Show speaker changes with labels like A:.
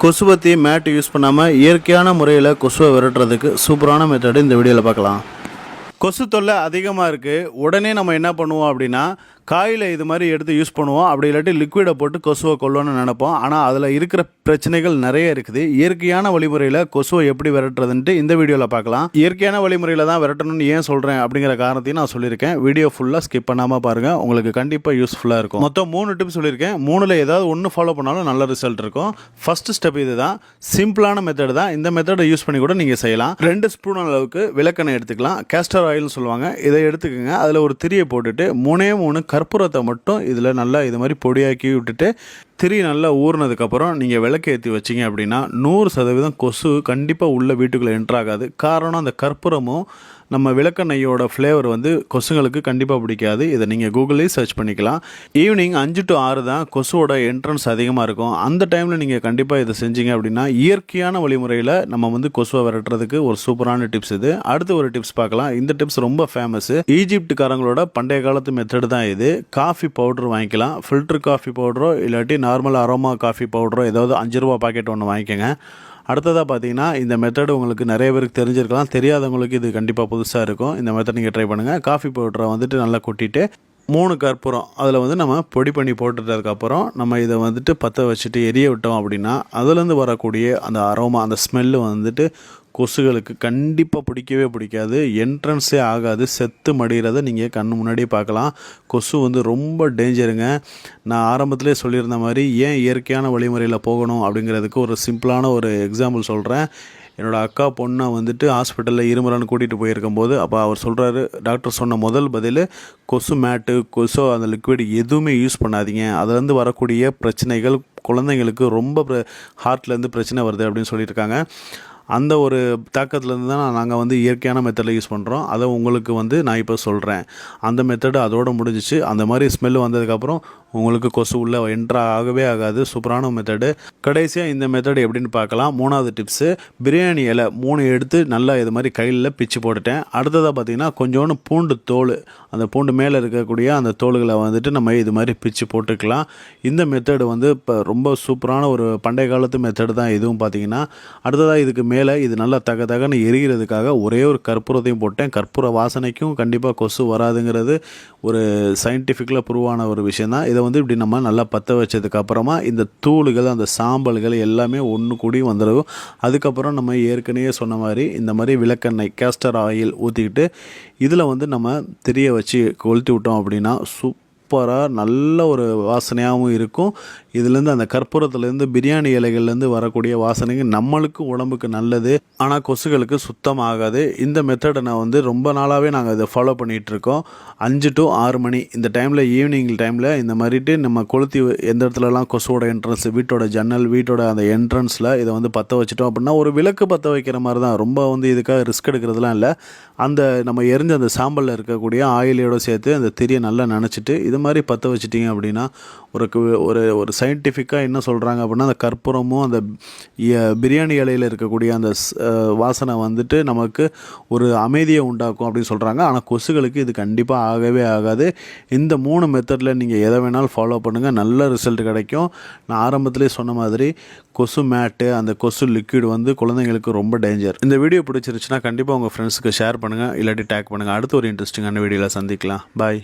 A: கொசுபத்தி mat use பண்ணாமல் இயற்கையான முறையில் கொசுவை விரட்டுறதுக்கு சூப்பரான மெத்தடு இந்த வீடியோவில் பார்க்கலாம். கொசு தொல்லை அதிகமாக இருக்குது. உடனே நம்ம என்ன பண்ணுவோம் அப்படின்னா, காயில் இது மாதிரி எடுத்து யூஸ் பண்ணுவோம். அப்படி இல்லாட்டி லிக்விடை போட்டு கொசுவை கொல்லணும்னு நினைப்போம். ஆனால் அதில் இருக்கிற பிரச்சனைகள் நிறைய இருக்குது. இயற்கையான வழிமுறையில் கொசுவை எப்படி விரட்டுறதுன்ட்டு இந்த வீடியோவில் பார்க்கலாம். இயற்கையான வழிமுறையில் தான் விரட்டணும்னு ஏன் சொல்கிறேன் அப்படிங்கிற காரணத்தையும் நான் சொல்லியிருக்கேன். வீடியோ ஃபுல்லாக ஸ்கிப் பண்ணாமல் பாருங்கள், உங்களுக்கு கண்டிப்பாக யூஸ்ஃபுல்லாக இருக்கும். மொத்தம் 3 டிப்ஸ் சொல்லியிருக்கேன். 3ல் ஏதாவது ஒன்று ஃபாலோ பண்ணாலும் நல்ல ரிசல்ட் இருக்கும். ஃபஸ்ட்டு ஸ்டெப் இது தான், சிம்பிளான மெத்தட் தான். இந்த மெத்தடை யூஸ் பண்ணி கூட நீங்கள் செய்யலாம். 2 ஸ்பூன் அளவுக்கு விளக்கெண்ணெய் எடுத்துக்கலாம். கேஸ்டர் ஆயில்னு சொல்லுவாங்க. இதை எடுத்துக்கோங்க. அதில் ஒரு திரியை போட்டுட்டு 3 கற்பூரத்தை மட்டும் இதில் நல்லா இது மாதிரி பொடியாக்கி விட்டுட்டு திரி நல்லா ஊறினதுக்கப்புறம் நீங்கள் விளக்கு ஏற்றி வச்சிங்க அப்படின்னா 100% கொசு கண்டிப்பாக உள்ள வீட்டுக்குள்ளே என்ட்ராகாது. காரணம், அந்த கற்பூரமும் நம்ம விளக்கெண்ணெயோட ஃப்ளேவர் வந்து கொசுங்களுக்கு கண்டிப்பாக பிடிக்காது. இதை நீங்கள் கூகுள்லேயே சர்ச் பண்ணிக்கலாம். ஈவினிங் 5 to 6 தான் கொசுவோட என்ட்ரன்ஸ் அதிகமாக இருக்கும். அந்த டைமில் நீங்கள் கண்டிப்பாக இதை செஞ்சீங்க அப்படின்னா இயற்கையான வழிமுறையில் நம்ம வந்து கொசுவை விரட்டுறதுக்கு ஒரு சூப்பரான டிப்ஸ் இது. அடுத்து ஒரு டிப்ஸ் பார்க்கலாம். இந்த டிப்ஸ் ரொம்ப ஃபேமஸ். ஈஜிப்டுக்காரங்களோட பண்டைய காலத்து மெத்தட் தான் இது. காஃபி பவுடர் வாங்கிக்கலாம். ஃபில்டர் காஃபி பவுடரோ இல்லாட்டி நார்மல் அரோமா காஃபி பவுடரோ ஏதாவது 5 ரூபா பாக்கெட் ஒன்று வாங்கிக்கோங்க. அடுத்ததாக பார்த்தீங்கன்னா, இந்த மெத்தடு உங்களுக்கு நிறைய பேருக்கு தெரிஞ்சிருக்கலாம். தெரியாதவங்களுக்கு இது கண்டிப்பாக புதுசாக இருக்கும். இந்த மெத்தட் நீங்கள் ட்ரை பண்ணுங்கள். காஃபி பவுடரை வந்துட்டு நல்லா கொட்டிட்டு 3 கற்பூரம் அதில் வந்து நம்ம பொடி பண்ணி போட்டுட்டதுக்கப்புறம் நம்ம இதை வந்துட்டு பற்ற வச்சுட்டு எரிய விட்டோம் அப்படின்னா அதுலேருந்து வரக்கூடிய அந்த அரோமா, அந்த ஸ்மெல்லு வந்துட்டு கொசுகளுக்கு கண்டிப்பாக பிடிக்கவே பிடிக்காது. என்ட்ரன்ஸே ஆகாது. செத்து மடிகிறத நீங்கள் கண்ணு முன்னாடியே பார்க்கலாம். கொசு வந்து ரொம்ப டேஞ்சருங்க. நான் ஆரம்பத்திலே சொல்லியிருந்த மாதிரி ஏன் இயற்கையான வழிமுறையில் போகணும் அப்படிங்கிறதுக்கு ஒரு சிம்பிளான ஒரு எக்ஸாம்பிள் சொல்கிறேன். என்னோடய அக்கா பொண்ணை வந்துட்டு ஹாஸ்பிட்டலில் இருமலான்னு கூட்டிகிட்டு போயிருக்கும்போது அப்போ அவர் சொல்கிறாரு, டாக்டர் சொன்ன முதல் பதில், கொசு மேட்டு, கொசு அந்த லிக்விட் எதுவுமே யூஸ் பண்ணாதீங்க, அதுலேருந்து வரக்கூடிய பிரச்சனைகள் குழந்தைங்களுக்கு ரொம்ப ஹார்ட்லேருந்து பிரச்சனை வருது அப்படின்னு சொல்லியிருக்காங்க. அந்த ஒரு தாக்கத்துலேருந்து தான் நாங்கள் வந்து இயற்கையான மெத்தடில் யூஸ் பண்ணுறோம். அதை உங்களுக்கு வந்து நான் இப்போ சொல்கிறேன். அந்த மெத்தடு அதோடு முடிஞ்சிச்சு. அந்த மாதிரி ஸ்மெல் வந்ததுக்கப்புறம் உங்களுக்கு கொசு உள்ளே என்ட்ரா ஆகவே ஆகாது. சூப்பரான மெத்தடு. கடைசியாக இந்த மெத்தடு எப்படின்னு பார்க்கலாம். 3வது டிப்ஸு, பிரியாணி இலை 3 எடுத்து நல்லா இது மாதிரி கையில் பிச்சு போட்டுட்டேன். அடுத்ததாக பார்த்திங்கன்னா கொஞ்சோண்டு பூண்டு தோல், அந்த பூண்டு மேலே இருக்கக்கூடிய அந்த தோல்களை வந்துட்டு நம்ம இது மாதிரி பிச்சு போட்டுக்கலாம். இந்த மெத்தடு வந்து இப்போ ரொம்ப சூப்பரான ஒரு பண்டைய காலத்து மெத்தடு தான் இதுவும் பார்த்திங்கன்னா. அடுத்ததாக இதுக்கு மேலே இது நல்லா தகன்னு எரிகிறதுக்காக ஒரே ஒரு கற்பூரத்தையும் போட்டேன். கற்பூர வாசனைக்கும் கண்டிப்பாக கொசு வராதுங்கிறது ஒரு சயின்டிஃபிக்கில் ப்ரூவான ஒரு விஷயந்தான். இதை வந்து இப்படி நம்ம நல்லா பற்ற வச்சதுக்கப்புறமா இந்த தூளுகள், அந்த சாம்பல்கள் எல்லாமே ஒன்று கூடி வந்துடும். அதுக்கப்புறம் நம்ம ஏற்கனவே சொன்ன மாதிரி இந்த மாதிரி விளக்கெண்ணெய், கேஸ்டர் ஆயில் ஊற்றிக்கிட்டு இதில் வந்து நம்ம திரிய வச்சு கொளுத்தி விட்டோம் அப்படின்னா சூப்பராக நல்ல ஒரு வாசனையாகவும் இருக்கும். இதுலேருந்து அந்த கற்பூரத்துலேருந்து பிரியாணி இலைகள்லேருந்து வரக்கூடிய வாசனைக்கு நம்மளுக்கு உடம்புக்கு நல்லது. ஆனால் கொசுகளுக்கு சுத்தமாக ஆகாது. இந்த மெத்தடை நான் வந்து ரொம்ப நாளாகவே நாங்கள் இதை ஃபாலோ பண்ணிகிட்ருக்கோம். 5 to 6 மணி இந்த டைமில், ஈவினிங் டைமில் இந்த மாதிரிட்டு நம்ம கொளுத்தி எந்த இடத்துலலாம் கொசுவோட என்ட்ரன்ஸ், வீட்டோட ஜன்னல், வீட்டோட அந்த என்ட்ரன்ஸில் இதை வந்து பற்ற வச்சிட்டோம் அப்படின்னா ஒரு விளக்கு பற்ற வைக்கிற மாதிரி தான். ரொம்ப வந்து இதுக்காக ரிஸ்க் எடுக்கிறதுலாம் இல்லை. அந்த நம்ம எரிஞ்ச அந்த சாம்பலில் இருக்கக்கூடிய ஆயிலோடு சேர்த்து அந்த திரியை நல்லா நினச்சிட்டு இது மாதிரி பற்ற வச்சிட்டிங்க அப்படின்னா ஒரு சயின்டிஃபிக்காக என்ன சொல்கிறாங்க அப்படின்னா, அந்த கற்பூரமும் அந்த பிரியாணி இலையில் இருக்கக்கூடிய அந்த வாசனை வந்துட்டு நமக்கு ஒரு அமைதியை உண்டாக்கும் அப்படின்னு சொல்கிறாங்க. ஆனால் கொசுகளுக்கு இது கண்டிப்பாக ஆகவே ஆகாது. இந்த 3 மெத்தடில் நீங்கள் எதை வேணாலும் ஃபாலோ பண்ணுங்கள், நல்ல ரிசல்ட் கிடைக்கும். நான் ஆரம்பத்திலே சொன்ன மாதிரி கொசு மேட்டு, அந்த கொசு லிக்விட் வந்து குழந்தைங்களுக்கு ரொம்ப டேஞ்சர். இந்த வீடியோ பிடிச்சிருச்சுன்னா கண்டிப்பாக உங்கள் ஃப்ரெண்ட்ஸுக்கு ஷேர் பண்ணுங்கள், இல்லாட்டி டேக் பண்ணுங்கள். அடுத்து ஒரு இன்ட்ரெஸ்டிங்கான வீடியோவில் சந்திக்கலாம். பாய்.